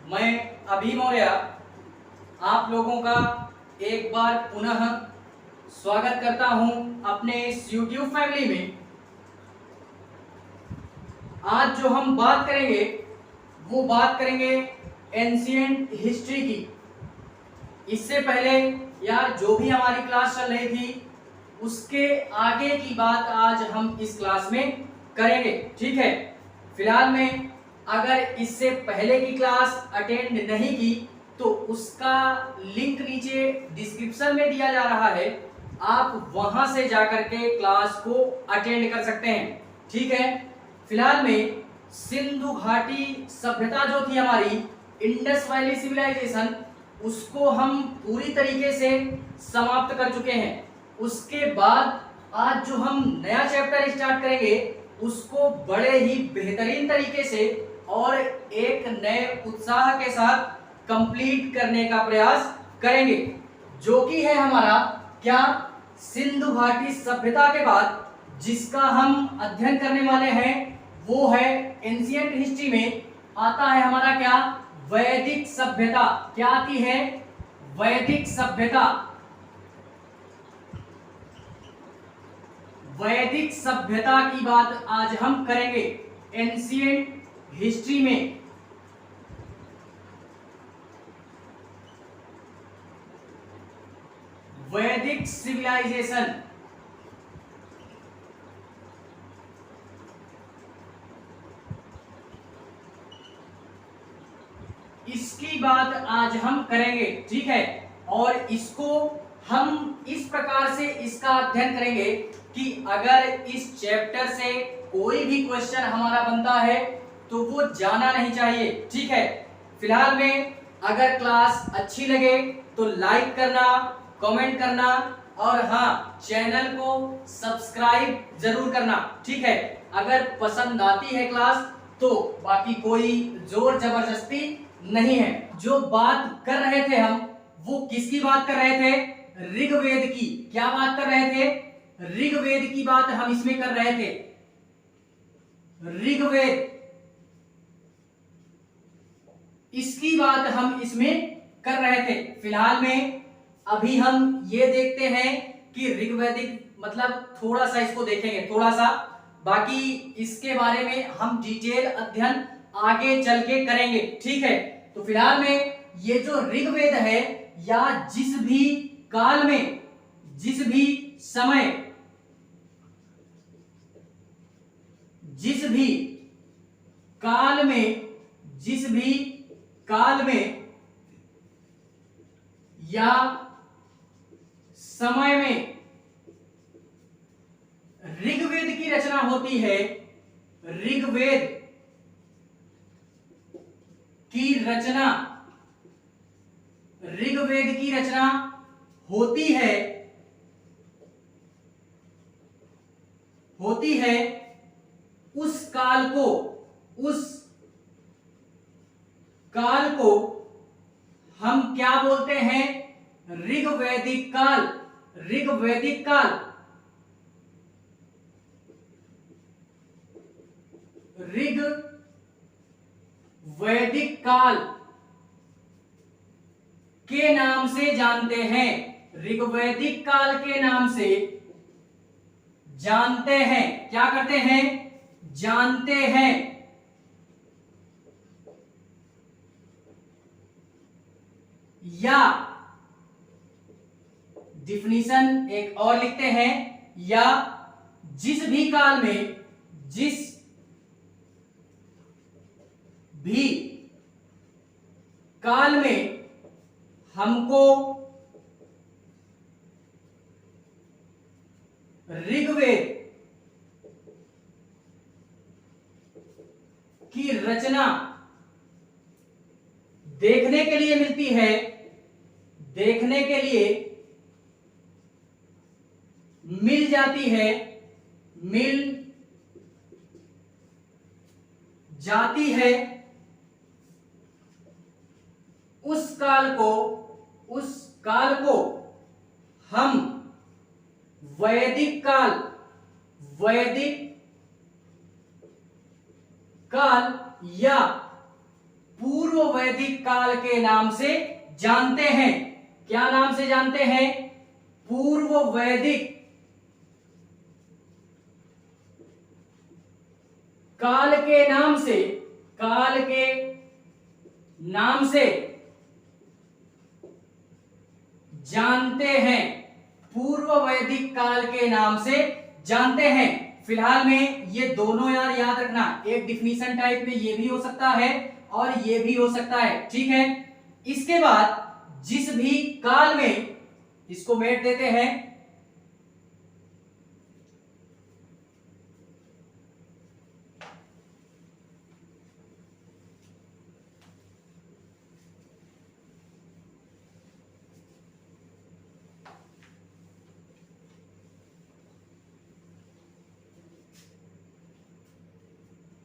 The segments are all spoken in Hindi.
मैं अभी मौर्य आप लोगों का एक बार पुनः स्वागत करता हूं अपने इस YouTube फैमिली में। आज जो हम बात करेंगे वो बात करेंगे एंशिएंट हिस्ट्री की। इससे पहले यार जो भी हमारी क्लास चल रही थी उसके आगे की बात आज हम इस क्लास में करेंगे, ठीक है। फिलहाल में अगर इससे पहले की क्लास अटेंड नहीं की तो उसका लिंक नीचे डिस्क्रिप्शन में दिया जा रहा है, आप वहां से जाकर के क्लास को अटेंड कर सकते हैं, ठीक है। फिलहाल में सिंधु घाटी सभ्यता जो थी हमारी, इंडस वैली सिविलाइजेशन, उसको हम पूरी तरीके से समाप्त कर चुके हैं। उसके बाद आज जो हम नया चैप्टर स्टार्ट करेंगे उसको बड़े ही बेहतरीन तरीके से और एक नए उत्साह के साथ कंप्लीट करने का प्रयास करेंगे, जो कि है हमारा क्या, सिंधु घाटी सभ्यता के बाद जिसका हम अध्ययन करने वाले हैं वो है एंशिएंट हिस्ट्री में आता है हमारा क्या, वैदिक सभ्यता। क्या आती है, वैदिक सभ्यता। वैदिक सभ्यता की बात आज हम करेंगे एंशिएंट हिस्ट्री में। वैदिक सिविलाइजेशन, इसकी बात आज हम करेंगे, ठीक है। और इसको हम इस प्रकार से इसका अध्ययन करेंगे कि अगर इस चैप्टर से कोई भी क्वेश्चन हमारा बनता है तो वो जाना नहीं चाहिए, ठीक है। फिलहाल में अगर क्लास अच्छी लगे तो लाइक करना, कमेंट करना और हाँ, चैनल को सब्सक्राइब जरूर करना, ठीक है। अगर पसंद आती है क्लास तो बाकी कोई जोर जबरदस्ती नहीं है। जो बात कर रहे थे हम वो किसकी बात कर रहे थे, ऋग्वेद की। क्या बात कर रहे थे, ऋग्वेद की बात हम इसमें कर रहे थे। ऋग्वेद, इसकी बात हम इसमें कर रहे थे। फिलहाल में अभी हम ये देखते हैं कि ऋग्वेदिक मतलब थोड़ा सा इसको देखेंगे, थोड़ा सा, बाकी इसके बारे में हम डिटेल अध्ययन आगे चल के करेंगे, ठीक है। तो फिलहाल में ये जो ऋग्वेद है, या जिस भी काल में, जिस भी समय, जिस भी काल में, जिस भी काल में या समय में ऋग्वेद की रचना होती है, ऋग्वेद की रचना, ऋग्वेद की रचना होती है, होती है, उस काल को, उस काल को हम क्या बोलते हैं, ऋग्वैदिक काल। ऋग्वैदिक काल, ऋग्वैदिक काल के नाम से जानते हैं, ऋग्वैदिक काल के नाम से जानते हैं। क्या करते हैं, जानते हैं। या डिफिनीशन एक और लिखते हैं, या जिस भी काल में, जिस भी काल में हमको ऋग्वेद की रचना देखने के लिए मिलती है, देखने के लिए मिल जाती है, मिल जाती है, उस काल को हम वैदिक काल, वैदिक काल या पूर्व पूर्व वैदिक काल के नाम से जानते हैं। क्या नाम से जानते हैं? पूर्व वैदिक काल के नाम से, काल के नाम से जानते हैं, पूर्व वैदिक काल के नाम से जानते हैं। फिलहाल में ये दोनों यार याद रखना, एक डिफिनीशन टाइप में ये भी हो सकता है और ये भी हो सकता है, ठीक है। इसके बाद जिस भी काल में, इसको मेट देते हैं,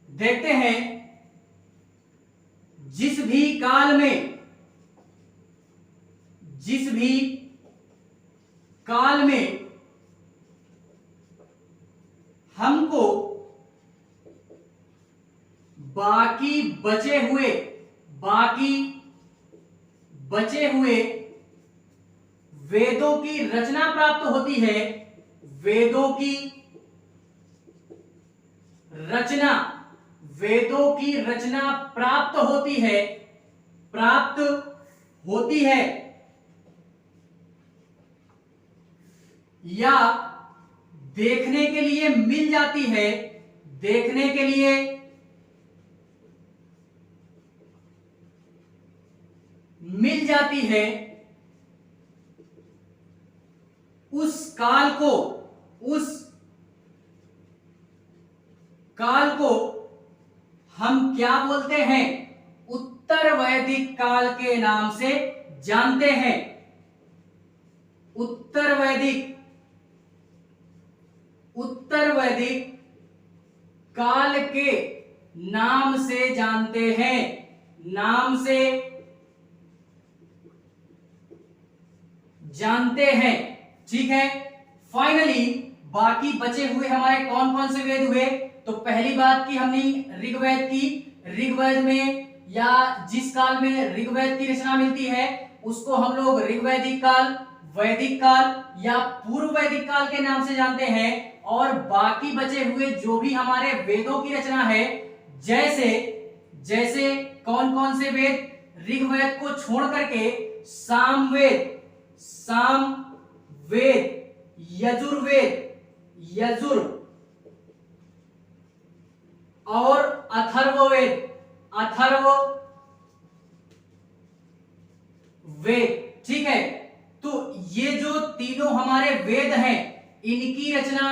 देखते हैं जिस भी काल में, जिस भी काल में हमको बाकी बचे हुए वेदों की रचना प्राप्त होती है, वेदों की रचना प्राप्त होती है या देखने के लिए मिल जाती है, देखने के लिए मिल जाती है, उस काल को हम क्या बोलते हैं? उत्तर वैदिक काल के नाम से जानते हैं। उत्तर वैदिक काल के नाम से जानते हैं, नाम से जानते हैं, ठीक है। फाइनली बाकी बचे हुए हमारे कौन कौन से वेद हुए? तो पहली बात की हमने ऋग्वेद की, ऋग्वेद में या जिस काल में ऋग्वेद की रचना मिलती है उसको हम लोग ऋग्वैदिक काल, वैदिक काल या पूर्व वैदिक काल के नाम से जानते हैं। और बाकी बचे हुए जो भी हमारे वेदों की रचना है, जैसे कौन कौन से वेद? ऋग्वेद को छोड़ करके सामवेद, यजुर्वेद और अथर्ववेद, ठीक है। तो ये जो तीनों हमारे वेद हैं, इनकी रचना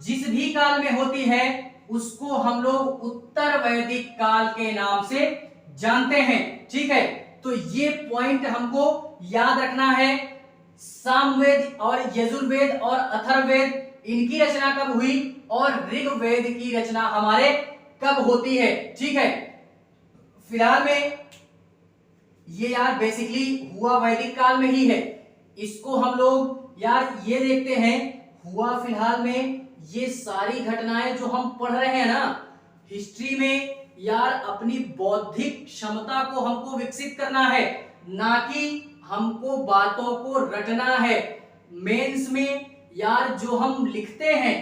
जिस भी काल में होती है उसको हम लोग उत्तर वैदिक काल के नाम से जानते हैं, ठीक है। तो ये पॉइंट हमको याद रखना है। सामवेद और यजुर्वेद और अथर्ववेद इनकी रचना कब हुई और ऋग्वेद की रचना हमारे कब होती है, ठीक है। फिलहाल में ये यार बेसिकली हुआ वैदिक काल में ही है। इसको हम लोग यार ये देखते हैं, हुआ फिलहाल में ये सारी घटनाएं जो हम पढ़ रहे हैं ना हिस्ट्री में, यार अपनी बौद्धिक क्षमता को हमको विकसित करना है, ना कि हमको बातों को रटना है। मेंस में यार जो हम लिखते हैं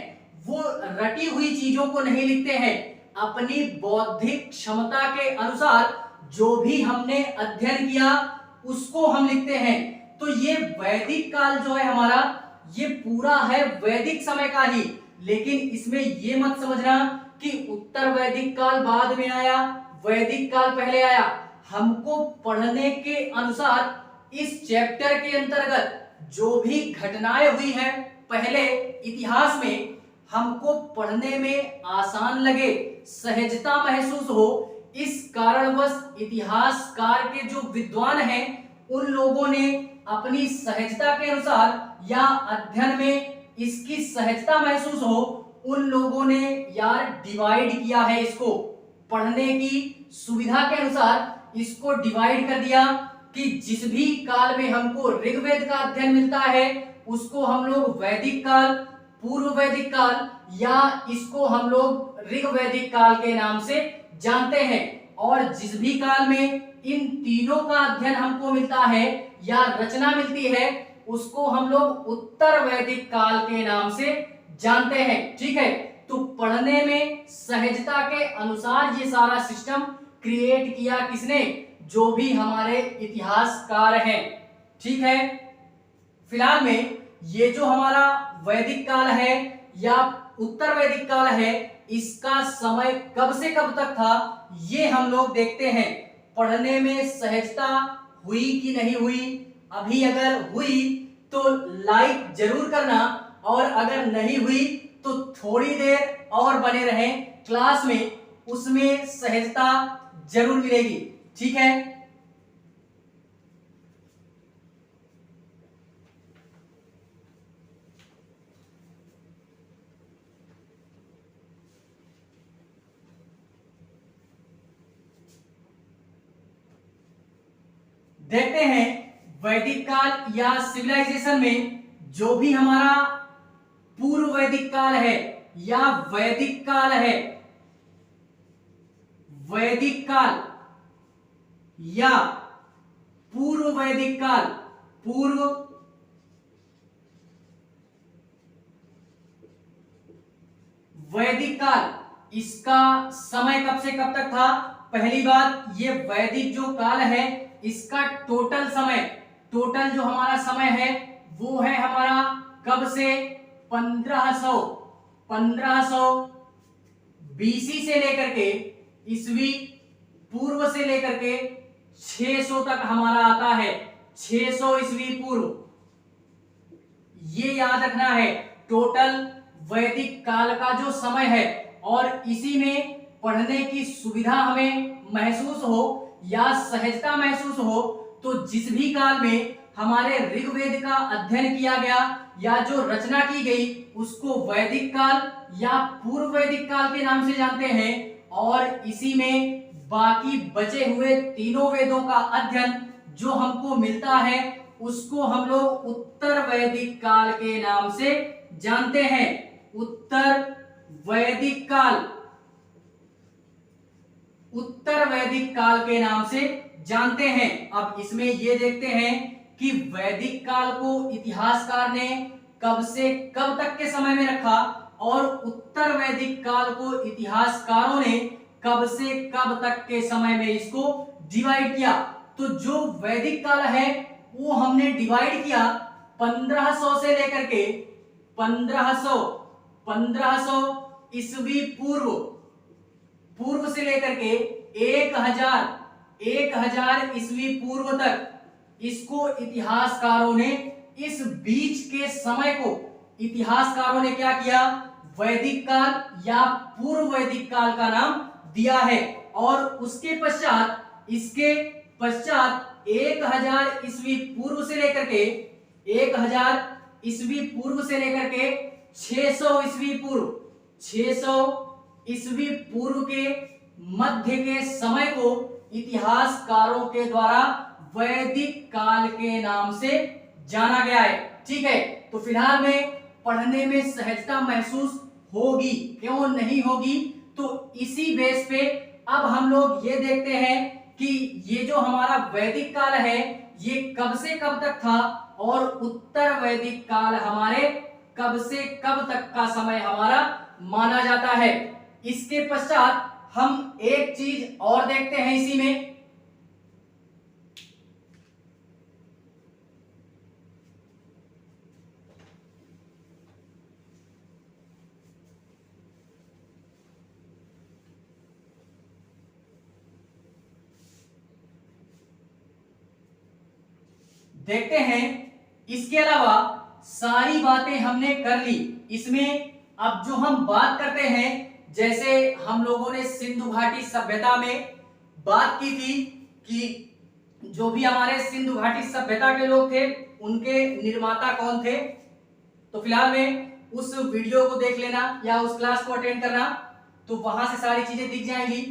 वो रटी हुई चीजों को नहीं लिखते हैं, अपनी बौद्धिक क्षमता के अनुसार जो भी हमने अध्ययन किया उसको हम लिखते हैं। तो ये वैदिक काल जो है हमारा, ये पूरा है वैदिक समय का ही। लेकिन इसमें ये मत समझना कि उत्तर वैदिक काल बाद में आया, वैदिक काल पहले आया। हमको पढ़ने के अनुसार इस चैप्टर के अंतर्गत जो भी घटनाएं हुई हैं पहले इतिहास में, हमको पढ़ने में आसान लगे, सहजता महसूस हो, इस कारणवश इतिहासकार के जो विद्वान हैं उन लोगों ने अपनी सहजता के अनुसार या अध्ययन में इसकी सहजता महसूस हो, उन लोगों ने यार डिवाइड किया है, इसको पढ़ने की सुविधा के अनुसार इसको डिवाइड कर दिया कि जिस भी काल में हमको ऋग्वेद का अध्ययन मिलता है उसको हम लोग वैदिक काल, पूर्व वैदिक काल या इसको हम लोग ऋग्वैदिक काल के नाम से जानते हैं। और जिस भी काल में इन तीनों का अध्ययन हमको मिलता है या रचना मिलती है उसको हम लोग उत्तर वैदिक काल के नाम से जानते हैं। ठीक है, तो पढ़ने में सहजता के अनुसार ये सारा सिस्टम क्रिएट किया किसने? जो भी हमारे इतिहासकार हैं। ठीक है, फिलहाल में ये जो हमारा वैदिक काल है या उत्तर वैदिक काल है इसका समय कब से कब तक था ये हम लोग देखते हैं। पढ़ने में सहजता हुई कि नहीं हुई? अभी अगर हुई तो लाइक जरूर करना, और अगर नहीं हुई तो थोड़ी देर और बने रहें क्लास में, उसमें सहजता जरूर मिलेगी। ठीक है, देखते हैं वैदिक काल या सिविलाइजेशन में जो भी हमारा पूर्व वैदिक काल है या वैदिक काल है, वैदिक काल या पूर्व वैदिक काल, पूर्व वैदिक काल, इसका समय कब से कब तक था? पहली बात, ये वैदिक जो काल है इसका टोटल समय, टोटल जो हमारा समय है वो है हमारा कब से? 1500 बीसी से लेकर के ईसवी पूर्व से लेकर के 600 तक हमारा आता है। 600 ईसवी पूर्व, ये याद रखना है टोटल वैदिक काल का जो समय है। और इसी में पढ़ने की सुविधा हमें महसूस हो या सहजता महसूस हो तो जिस भी काल में हमारे ऋग्वेद का अध्ययन किया गया या जो रचना की गई उसको वैदिक काल या पूर्व वैदिक काल के नाम से जानते हैं। और इसी में बाकी बचे हुए तीनों वेदों का अध्ययन जो हमको मिलता है उसको हम लोग उत्तर वैदिक काल के नाम से जानते हैं। उत्तर वैदिक काल, उत्तर वैदिक काल के नाम से जानते हैं। अब इसमें ये देखते हैं कि वैदिक काल को इतिहासकार ने कब से कब तक के समय में रखा और उत्तर वैदिक काल को इतिहासकारों ने कब से कब तक के समय में इसको डिवाइड किया। तो जो वैदिक काल है वो हमने डिवाइड किया 1500 से लेकर के 1500 ईसवी पूर्व से लेकर के 1000 ईसवी पूर्व तक इसको इतिहासकारों ने, इस बीच के समय को इतिहासकारों ने क्या किया? वैदिक काल या पूर्व वैदिक काल का नाम दिया है। और उसके पश्चात, इसके पश्चात 1000 ईसवी पूर्व से लेकर के 1000 ईसवी पूर्व से लेकर के 600 ईसवी पूर्व, 600 ईसवी पूर्व के मध्य के समय को इतिहासकारों के द्वारा वैदिक काल के नाम से जाना गया है। ठीक है, तो फिलहाल में पढ़ने में सहजता महसूस होगी, क्यों नहीं होगी? तो इसी बेस पे अब हम लोग ये देखते हैं कि ये जो हमारा वैदिक काल है ये कब से कब तक था और उत्तर वैदिक काल हमारे कब से कब तक का समय हमारा माना जाता है। इसके पश्चात हम एक चीज और देखते हैं इसी में, देखते हैं। इसके अलावा सारी बातें हमने कर ली। इसमें अब जो हम बात करते हैं, जैसे हम लोगों ने सिंधु घाटी सभ्यता में बात की थी कि जो भी हमारे सिंधु घाटी सभ्यता के लोग थे उनके निर्माता कौन थे। तो फिलहाल में उस वीडियो को देख लेना या उस क्लास को अटेंड करना, तो वहां से सारी चीजें दिख जाएंगी।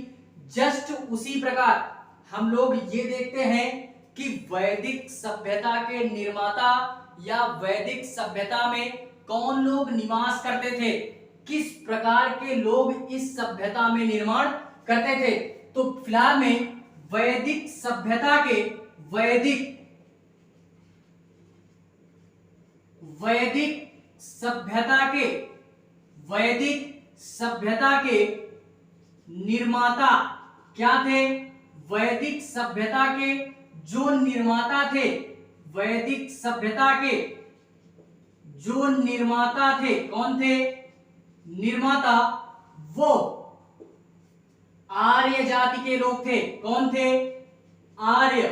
जस्ट उसी प्रकार हम लोग ये देखते हैं कि वैदिक सभ्यता के निर्माता या वैदिक सभ्यता में कौन लोग निवास करते थे, किस प्रकार के लोग इस सभ्यता में निर्माण करते थे। तो फिलहाल में वैदिक सभ्यता के वैदिक सभ्यता के निर्माता क्या थे? वैदिक सभ्यता के जो निर्माता थे, वैदिक सभ्यता के जो निर्माता थे, कौन थे निर्माता? वो आर्य जाति के लोग थे। कौन थे? आर्य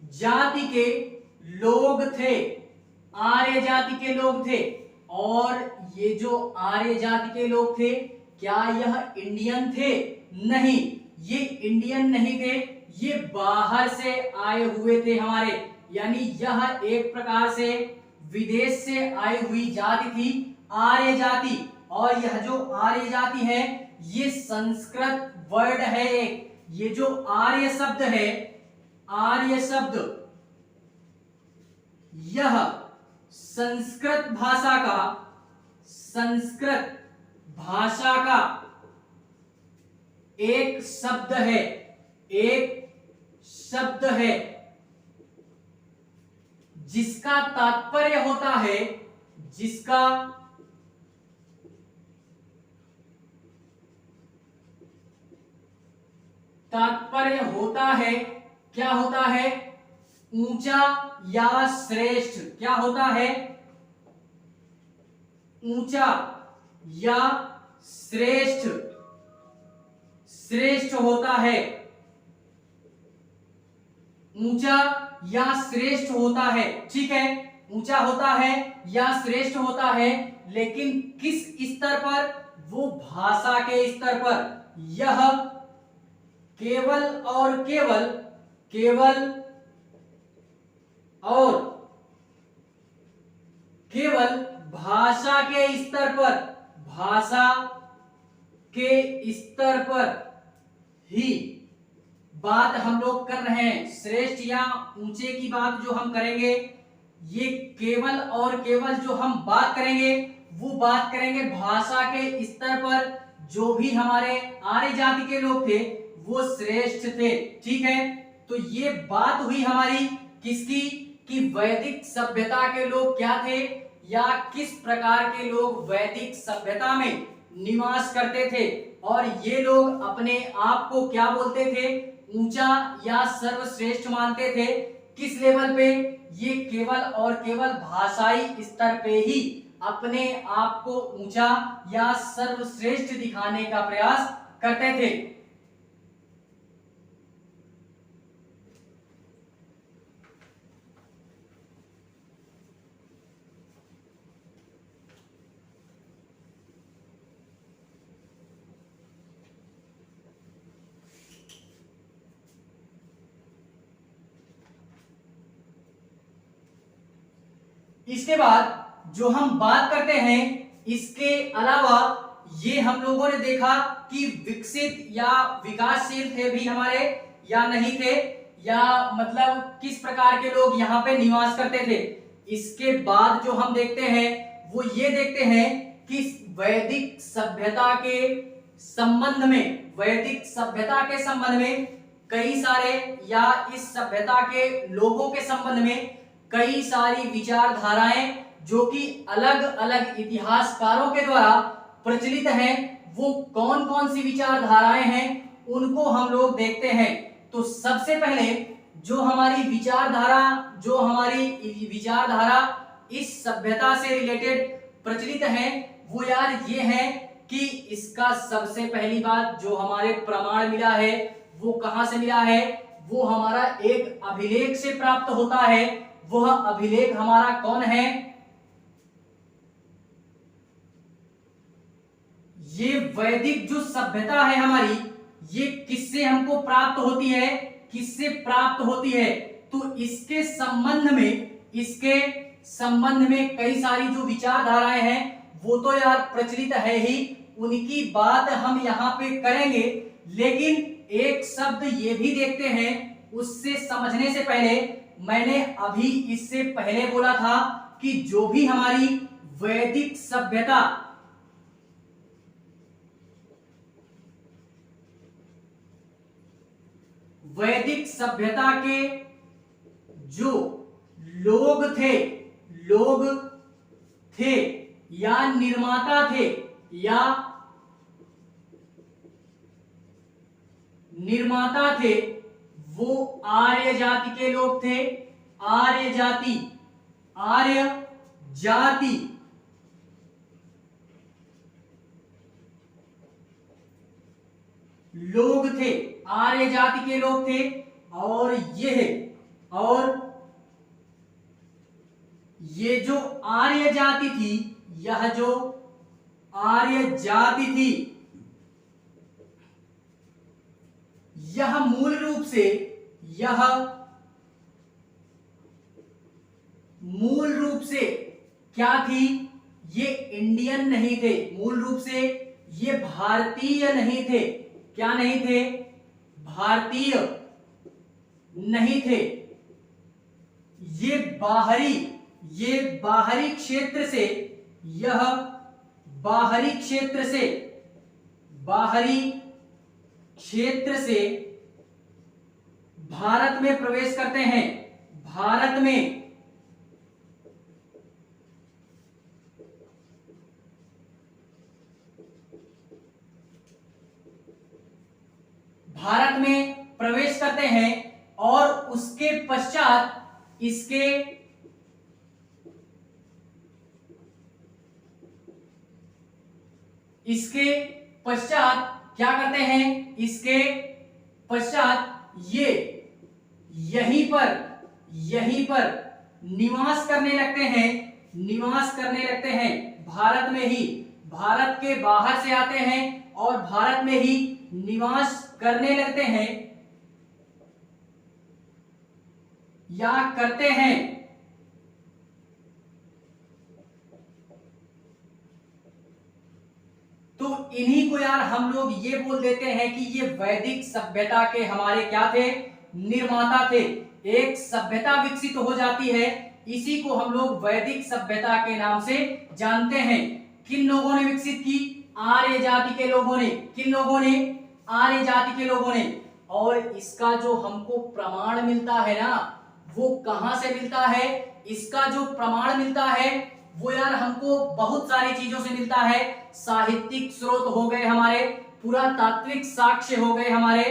जाति के लोग थे। आर्य जाति के लोग थे। और ये जो आर्य जाति के लोग थे, क्या यह इंडियन थे? नहीं, ये इंडियन नहीं थे, ये बाहर से आए हुए थे हमारे, यानी यह एक प्रकार से विदेश से आई हुई जाति थी, आर्य जाति। और यह जो आर्य जाति है, ये संस्कृत वर्ड है एक। ये जो आर्य शब्द है, आर्य शब्द, यह संस्कृत भाषा का एक शब्द है, जिसका तात्पर्य होता है, क्या होता है? ऊंचा या श्रेष्ठ। क्या होता है? ऊंचा या श्रेष्ठ होता है। ऊंचा या श्रेष्ठ होता है, ठीक है, ऊंचा होता है या श्रेष्ठ होता है, लेकिन किस स्तर पर? वो भाषा के स्तर पर। यह केवल भाषा के स्तर पर ही बात हम लोग कर रहे हैं। श्रेष्ठ या ऊंचे की बात जो हम करेंगे, ये केवल और केवल जो हम बात करेंगे, वो बात करेंगे भाषा के स्तर पर। जो भी हमारे आर्य जाति के लोग थे, वो श्रेष्ठ थे, ठीक है। तो ये बात हुई हमारी किसकी? कि वैदिक सभ्यता के लोग क्या थे, या किस प्रकार के लोग वैदिक सभ्यता में निवास करते थे। और ये लोग अपने आप को क्या बोलते थे? ऊंचा या सर्वश्रेष्ठ मानते थे। किस लेवल पे? ये केवल और केवल भाषाई स्तर पे ही अपने आप को ऊंचा या सर्वश्रेष्ठ दिखाने का प्रयास करते थे। इसके बाद जो हम बात करते हैं, इसके अलावा ये हम लोगों ने देखा कि विकसित या विकासशील थे भी हमारे या नहीं थे, या मतलब किस प्रकार के लोग यहाँ पे निवास करते थे। इसके बाद जो हम देखते हैं, वो ये देखते हैं कि वैदिक सभ्यता के संबंध में कई सारे, या इस सभ्यता के लोगों के संबंध में कई सारी विचारधाराएं जो कि अलग अलग इतिहासकारों के द्वारा प्रचलित हैं, वो कौन कौन सी विचारधाराएं हैं, उनको हम लोग देखते हैं। तो सबसे पहले जो हमारी विचारधारा इस सभ्यता से रिलेटेड प्रचलित है, वो यार ये है कि इसका सबसे पहली बात जो हमारे प्रमाण मिला है, वो कहां से मिला है? वो हमारा एक अभिलेख से प्राप्त होता है। वह अभिलेख हमारा कौन है? ये वैदिक जो सभ्यता है हमारी, ये किससे हमको प्राप्त होती है? किससे प्राप्त होती है? तो इसके संबंध में कई सारी जो विचारधाराएं हैं, वो तो यार प्रचलित है ही, उनकी बात हम यहाँ पे करेंगे। लेकिन एक शब्द ये भी देखते हैं, उससे समझने से पहले मैंने अभी इससे पहले बोला था कि जो भी हमारी वैदिक सभ्यता वैदिक सभ्यता के जो लोग थे या निर्माता थे वो आर्य जाति के लोग थे। आर्य जाति लोग थे, आर्य जाति के लोग थे। और ये जो आर्य जाति थी, यह जो आर्य जाति थी, यह मूल रूप से क्या थी? ये इंडियन नहीं थे, मूल रूप से ये भारतीय नहीं थे। क्या नहीं थे? भारतीय नहीं थे। ये बाहरी क्षेत्र से भारत में प्रवेश करते हैं। भारत में प्रवेश करते हैं और उसके पश्चात इसके क्या करते हैं? इसके पश्चात ये यहीं पर निवास करने लगते हैं। भारत में ही, भारत के बाहर से आते हैं और भारत में ही निवास करने लगते हैं या करते हैं। तो इन्हीं को यार हम लोग ये बोल देते हैं कि ये वैदिक सभ्यता के हमारे क्या थे? निर्माता थे। एक सभ्यता विकसित हो जाती है, इसी को हम लोग वैदिक सभ्यता के नाम से जानते हैं। किन लोगों ने विकसित की? आर्य जाति के लोगों ने। किन लोगों ने? आर्य जाति के लोगों ने। और इसका जो हमको प्रमाण मिलता है ना, वो कहां से मिलता है? इसका जो प्रमाण मिलता है वो यार हमको बहुत सारी चीजों से मिलता है। साहित्यिक स्रोत हो गए हमारे, पुरातात्विक साक्ष्य हो गए हमारे।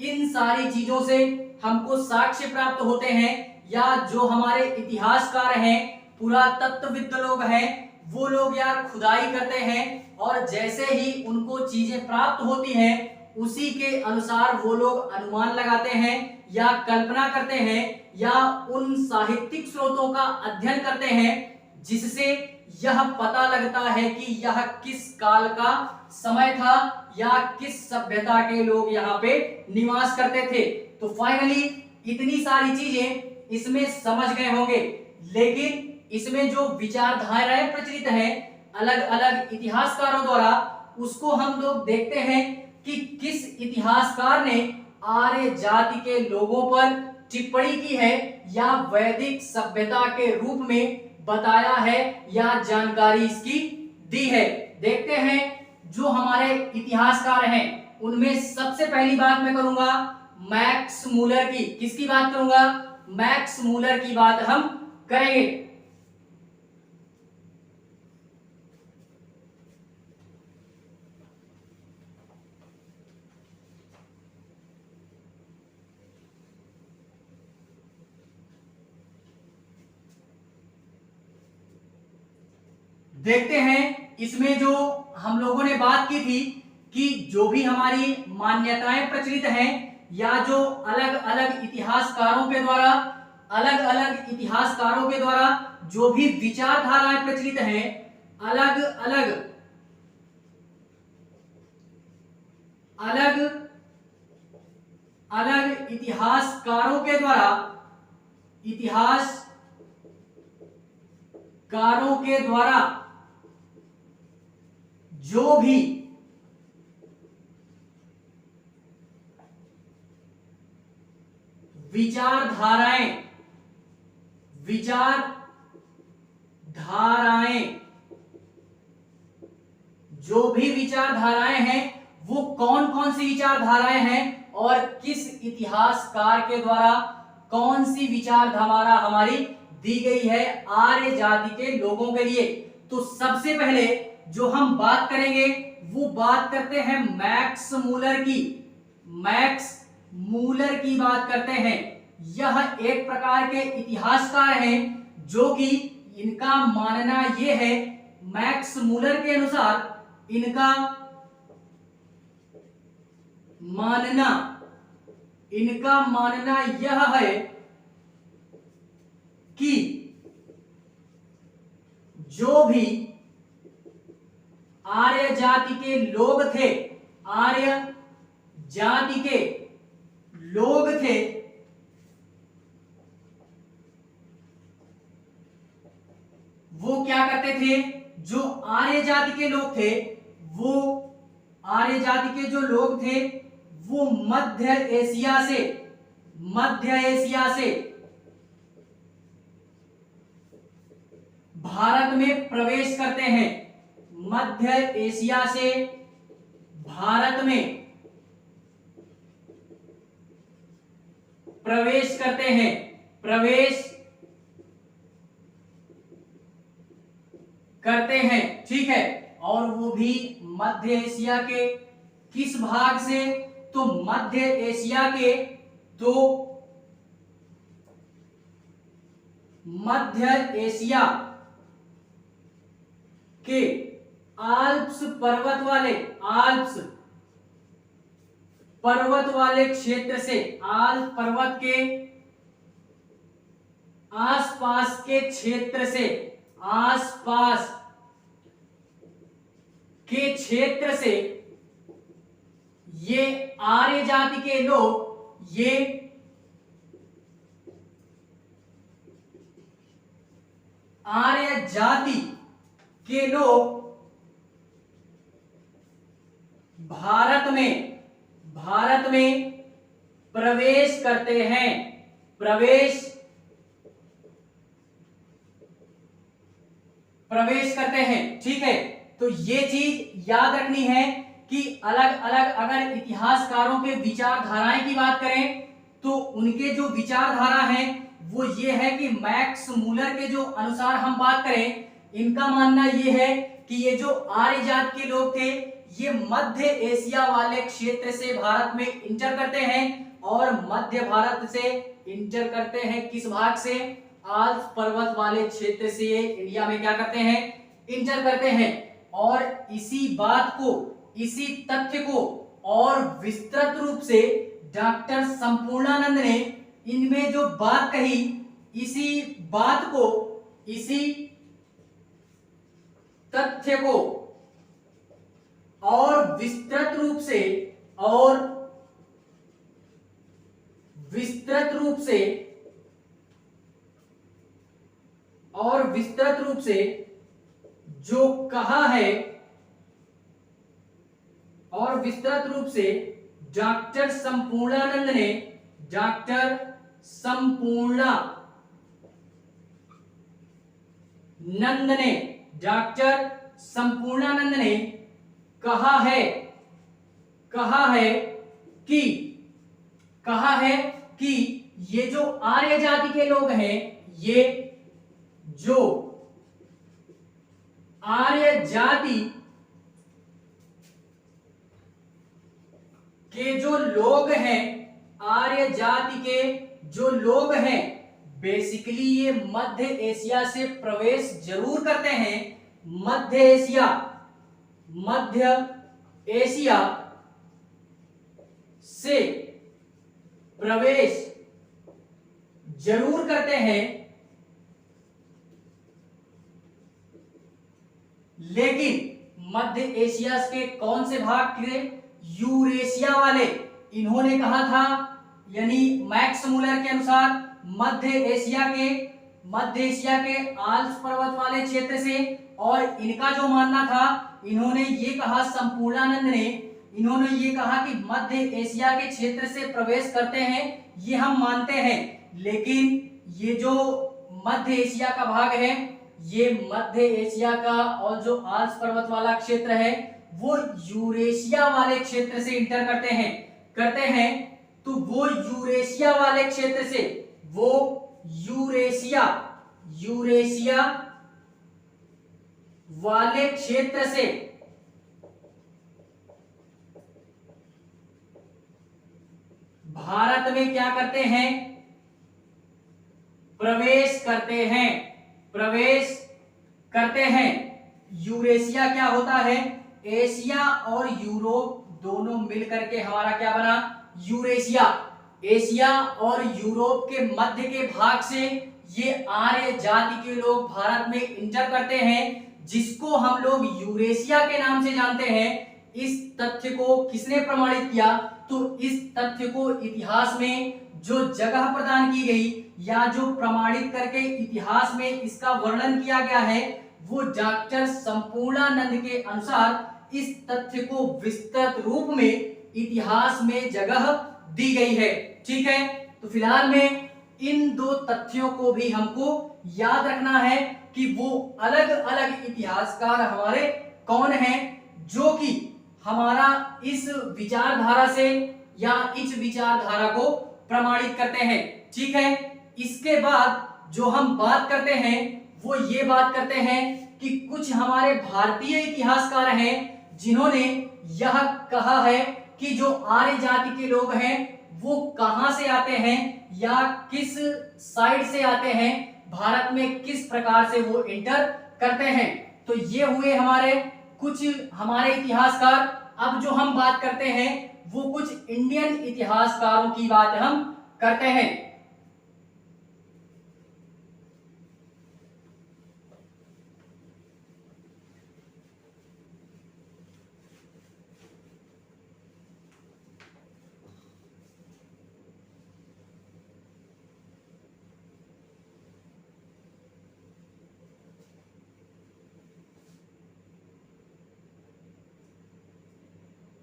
इन सारी चीजों से हमको साक्ष्य प्राप्त होते हैं, या जो हमारे इतिहासकार हैं, पुरातत्वविद लोग हैं, वो लोग यार खुदाई करते हैं और जैसे ही उनको चीजें प्राप्त होती हैं उसी के अनुसार वो लोग अनुमान लगाते हैं या कल्पना करते हैं या उन साहित्यिक स्रोतों का अध्ययन करते हैं, जिससे यह पता लगता है कि यह किस काल का समय था या किस सभ्यता के लोग यहाँ पे निवास करते थे। तो फाइनली इतनी सारी चीजें इसमें समझ गए होंगे, लेकिन इसमें जो विचारधाराएं प्रचलित हैं अलग अलग इतिहासकारों द्वारा, उसको हम लोग देखते हैं कि किस इतिहासकार ने आर्य जाति के लोगों पर टिप्पणी की है या वैदिक सभ्यता के रूप में बताया है या जानकारी इसकी दी है। देखते हैं जो हमारे इतिहासकार हैं उनमें सबसे पहली बात मैं करूंगा मैक्स मूलर की। किसकी बात करूंगा? मैक्स मूलर की बात हम करेंगे। देखते हैं इसमें जो हम लोगों ने बात की थी कि जो भी हमारी मान्यताएं प्रचलित हैं या जो अलग अलग इतिहासकारों के द्वारा जो भी विचारधाराएं प्रचलित हैं, अलग अलग इतिहासकारों के द्वारा जो भी विचारधाराएं जो भी विचारधाराएं हैं वो कौन कौन कौन सी विचारधाराएं हैं और किस इतिहासकार के द्वारा कौन सी विचारधारा हमारी दी गई है आर्य जाति के लोगों के लिए। तो सबसे पहले जो हम बात करेंगे वो बात करते हैं मैक्स मूलर की। मैक्स मूलर की बात करते हैं। यह एक प्रकार के इतिहासकार हैं जो कि इनका मानना यह है, मैक्स मूलर के अनुसार इनका मानना यह है कि जो भी आर्य जाति के लोग थे, आर्य जाति के लोग थे, वो क्या करते थे, जो आर्य जाति के लोग थे, वो आर्य जाति के जो लोग थे वो मध्य एशिया से भारत में प्रवेश करते हैं। मध्य एशिया से भारत में प्रवेश करते हैं, ठीक है। और वो भी मध्य एशिया के किस भाग से, तो मध्य एशिया के, तो मध्य एशिया के आल्प्स पर्वत वाले क्षेत्र से, आल्प पर्वत के आसपास के क्षेत्र से, आसपास के क्षेत्र से ये आर्य जाति के लोग, ये आर्य जाति के लोग भारत में प्रवेश करते हैं, प्रवेश करते हैं, ठीक है। तो ये चीज याद रखनी है कि अलग अलग अगर इतिहासकारों के विचारधाराएं की बात करें तो उनके जो विचारधारा है वो ये है कि मैक्स मूलर के जो अनुसार हम बात करें, इनका मानना ये है कि ये जो आर्य जाति के लोग थे ये मध्य एशिया वाले क्षेत्र से भारत में इंटर करते हैं और मध्य भारत से इंटर करते हैं, किस भाग से, आल्प्स पर्वत वाले क्षेत्र से ये इंडिया में क्या करते हैं, इंटर करते हैं। और इसी बात को, इसी तथ्य को और विस्तृत रूप से डॉक्टर संपूर्णानंद ने इनमें जो बात कही, इसी बात को, इसी तथ्य को और विस्तृत रूप से जो कहा है, और विस्तृत रूप से डॉक्टर संपूर्णानंद ने कहा है कि ये जो आर्य जाति के लोग हैं, ये जो आर्य जाति के जो लोग हैं, आर्य जाति के जो लोग हैं, बेसिकली ये मध्य एशिया से प्रवेश जरूर करते हैं, मध्य एशिया से प्रवेश जरूर करते हैं, लेकिन मध्य एशिया के कौन से भाग थे, यूरेशिया वाले, इन्होंने कहा था, यानी मैक्स मूलर के अनुसार मध्य एशिया के आल्प्स पर्वत वाले क्षेत्र से। और इनका जो मानना था, इन्होंने ये कहा, संपूर्णानंद ने इन्होंने ये कहा कि मध्य एशिया के क्षेत्र से प्रवेश करते हैं, ये हम मानते हैं, लेकिन ये जो मध्य एशिया का भाग है, ये मध्य एशिया का और जो आल्प्स पर्वत वाला क्षेत्र है वो यूरेशिया वाले क्षेत्र से इंटर करते हैं तो वो यूरेशिया वाले क्षेत्र से, वो यूरेशिया वाले क्षेत्र से भारत में क्या करते हैं, प्रवेश करते हैं। यूरेशिया क्या होता है, एशिया और यूरोप दोनों मिलकर के हमारा क्या बना, यूरेशिया। एशिया और यूरोप के मध्य के भाग से ये आर्य जाति के लोग भारत में इंटर करते हैं, जिसको हम लोग यूरेशिया के नाम से जानते हैं। इस तथ्य को किसने प्रमाणित किया, तो इस तथ्य को इतिहास में जो जगह प्रदान की गई या जो प्रमाणित करके इतिहास में इसका वर्णन किया गया है, वो डॉक्टर संपूर्णानंद के अनुसार इस तथ्य को विस्तृत रूप में इतिहास में जगह दी गई है। ठीक है, तो फिलहाल में इन दो तथ्यों को भी हमको याद रखना है कि वो अलग अलग इतिहासकार हमारे कौन हैं, जो कि हमारा इस विचारधारा से या इस विचारधारा को प्रमाणित करते हैं। ठीक है, इसके बाद जो हम बात करते हैं वो ये बात करते हैं कि कुछ हमारे भारतीय इतिहासकार हैं जिन्होंने यह कहा है कि जो आर्य जाति के लोग हैं वो कहां से आते हैं या किस साइड से आते हैं, भारत में किस प्रकार से वो इंटर करते हैं। तो ये हुए हमारे कुछ हमारे इतिहासकार। अब जो हम बात करते हैं वो कुछ इंडियन इतिहासकारों की बात हम करते हैं।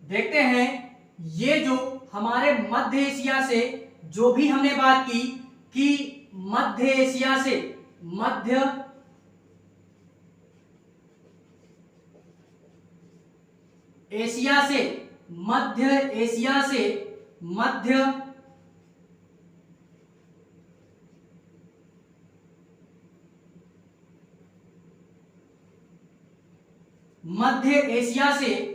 देखते हैं ये जो हमारे मध्य एशिया से जो भी हमने बात की कि मध्य एशिया से मध्य एशिया से मध्य एशिया से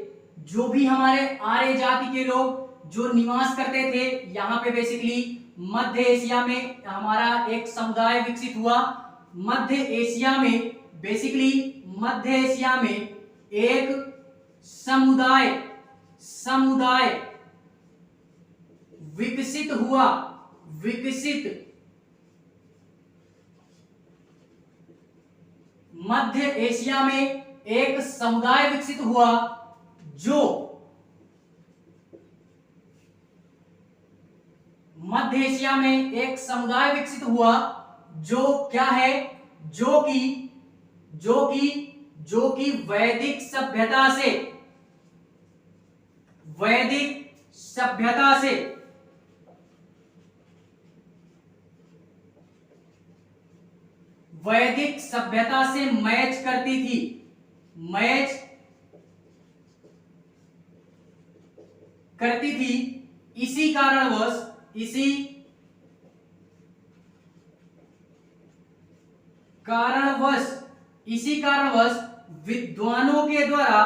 जो भी हमारे आर्य जाति के लोग जो निवास करते थे, यहाँ पे बेसिकली मध्य एशिया में हमारा एक समुदाय विकसित हुआ। मध्य एशिया में बेसिकली मध्य एशिया में एक समुदाय विकसित हुआ। मध्य एशिया में एक समुदाय विकसित हुआ जो मध्य एशिया में एक समुदाय विकसित हुआ जो क्या है, जो कि वैदिक सभ्यता से मैच करती थी। इसी कारणवश विद्वानों के द्वारा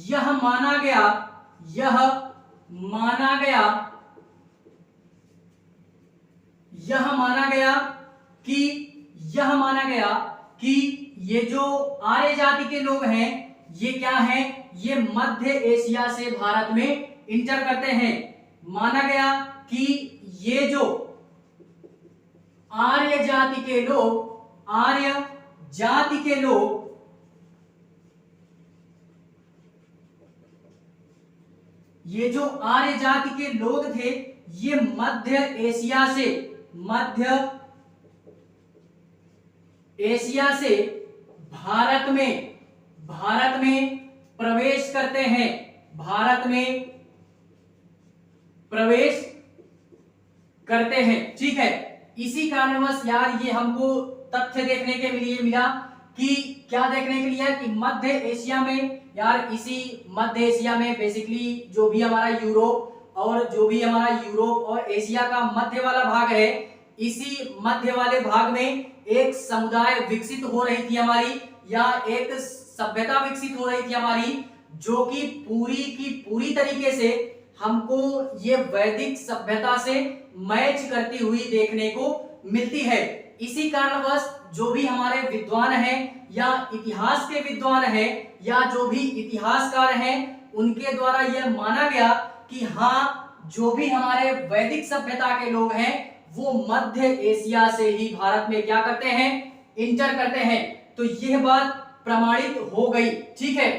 यह माना गया कि ये जो आर्य जाति के लोग हैं ये क्या हैं, ये मध्य एशिया से भारत में इंटर करते हैं। माना गया कि ये जो आर्य जाति के लोग थे, ये मध्य एशिया से भारत में प्रवेश करते हैं। ठीक है, इसी कारणवश यार ये हमको तथ्य देखने के लिए मिला कि क्या देखने के लिए है कि मध्य एशिया में, यार इसी मध्य एशिया में बेसिकली जो भी हमारा यूरोप और एशिया का मध्य वाला भाग है, इसी मध्य वाले भाग में एक समुदाय विकसित हो रही थी हमारी, या एक सभ्यता विकसित हो रही थी हमारी, जो कि पूरी की पूरी तरीके से हमको ये वैदिक सभ्यता से मैच करती हुई देखने को मिलती है। इसी कारणवश जो भी हमारे विद्वान हैं या इतिहास के विद्वान हैं या जो भी इतिहासकार हैं, उनके द्वारा यह माना गया कि हाँ, जो भी हमारे वैदिक सभ्यता के लोग हैं वो मध्य एशिया से ही भारत में क्या करते हैं, इंटर करते हैं। तो यह बात प्रमाणित हो गई। ठीक है,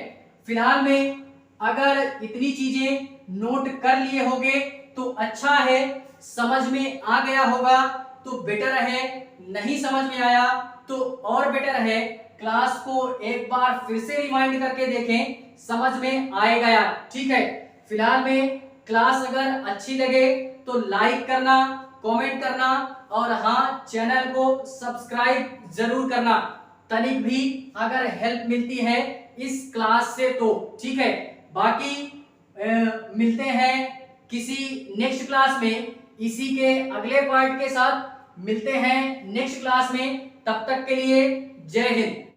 फिलहाल में अगर इतनी चीजें नोट कर लिए होगे तो अच्छा है, समझ में आ गया होगा तो बेटर है, नहीं समझ में आया तो और बेटर है, क्लास को एक बार फिर से रिवाइंड करके देखें, समझ में आएगा यार। ठीक है, फिलहाल में क्लास अगर अच्छी लगे तो लाइक करना, कमेंट करना और हाँ, चैनल को सब्सक्राइब जरूर करना, तनिक भी अगर हेल्प मिलती है इस क्लास से तो। ठीक है, बाकी मिलते हैं किसी नेक्स्ट क्लास में, इसी के अगले पार्ट के साथ मिलते हैं नेक्स्ट क्लास में। तब तक के लिए जय हिंद।